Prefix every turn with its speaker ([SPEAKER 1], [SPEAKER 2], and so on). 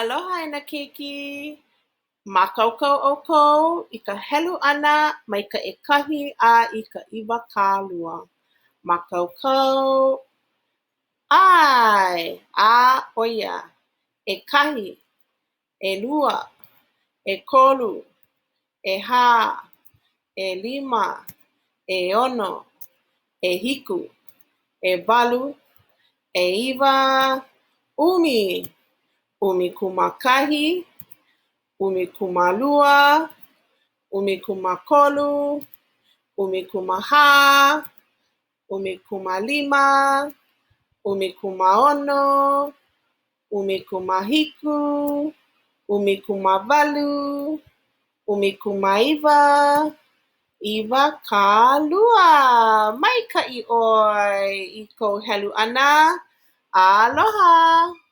[SPEAKER 1] Aloha e nā keiki. Makaukau ʻoukou i ka helu ʻana mai ka ʻekahi a i ka ʻiwakālua. Makaukau. ʻAe. A ʻo ia. ʻEkahi, ʻelua, ʻekolu, ʻehā, ʻelima, ʻeono, ʻehiku, ʻewalu, ʻeiwa, ʻumi. ʻumikūmākahi, ʻumikūmālua, ʻumikūmākolu, ʻumikūmāhā, ʻumikūmālima, ʻumikūmāono, ʻumikūmāhiku, ʻumikūmāwalu, ʻumikūmāiwa, ʻiwakālua. Maikaʻi ʻoe i kou helu ʻana. Aloha.